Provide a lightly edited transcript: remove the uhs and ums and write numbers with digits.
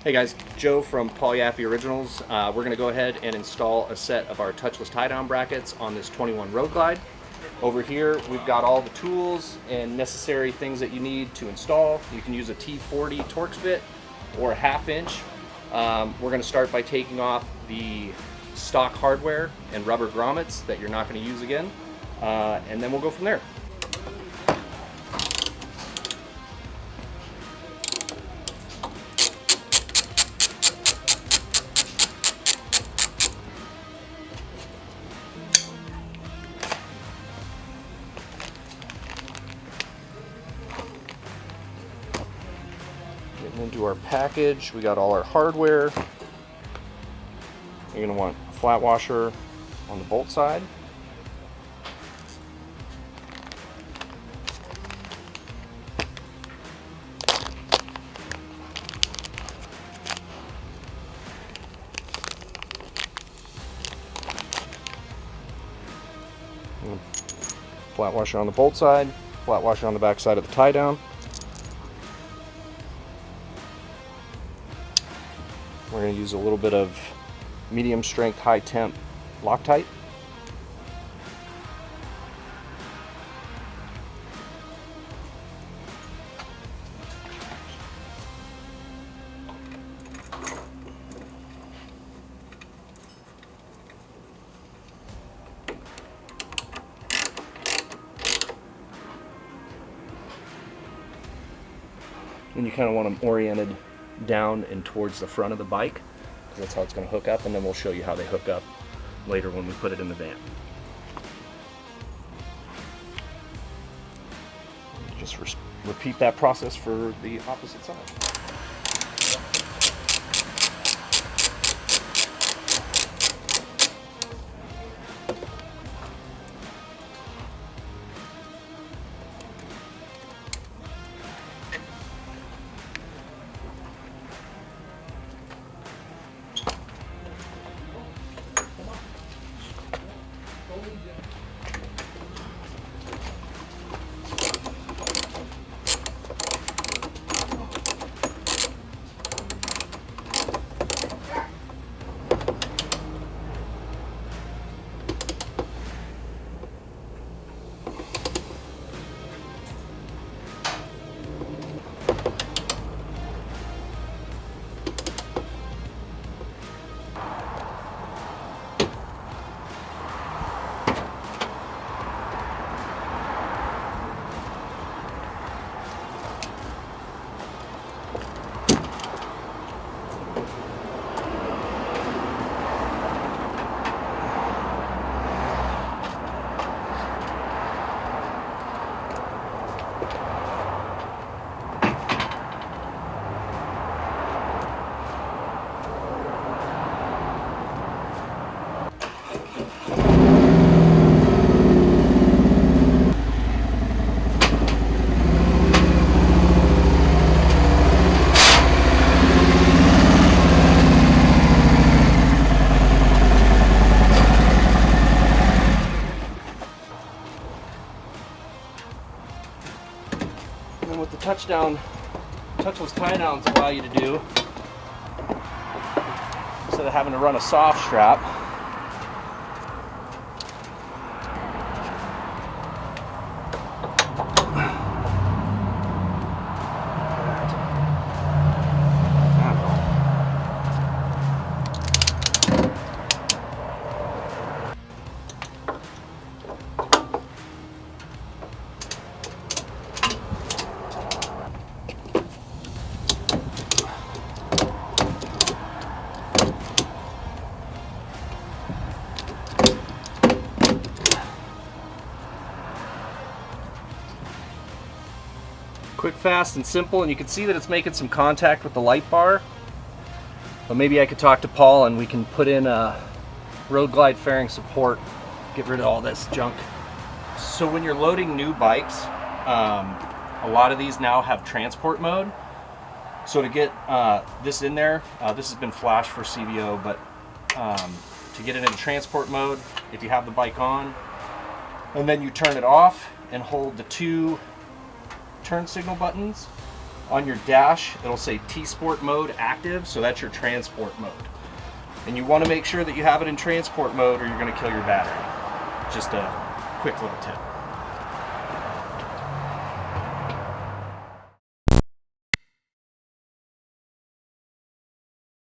Hey guys, Joe from Yaffe Originals. We're going to go ahead and install a set of our touchless tie-down brackets on this 21 Road Glide. Over here we've got all the tools and necessary things that you need to install. You can use a T40 Torx bit or a 1/2 inch. We're going to start by taking off the stock hardware and rubber grommets that you're not going to use again, and then we'll go from there. Getting into our package, we got all our hardware. You're going to want a flat washer on the bolt side. Flat washer on the bolt side, flat washer on the back side of the tie down. We're going to use a little bit of medium strength, high temp Loctite. And you kind of want them oriented down and towards the front of the bike, because that's how it's going to hook up, and then we'll show you how they hook up later when we put it in the van. Just repeat that process for the opposite side. And what the touchless tie-downs allow you to do, instead of having to run a soft strap, quick, fast, and simple. And you can see that it's making some contact with the light bar. But maybe I could talk to Paul and we can put in a Road Glide fairing support, get rid of all this junk. So when you're loading new bikes, a lot of these now have transport mode. So to get this in there, this has been flashed for CVO, but to get it in transport mode, if you have the bike on, and then you turn it off and hold the two turn signal buttons, On your dash, it'll say T-Sport mode active, so that's your transport mode. And you want to make sure that you have it in transport mode or you're going to kill your battery. Just a quick little tip.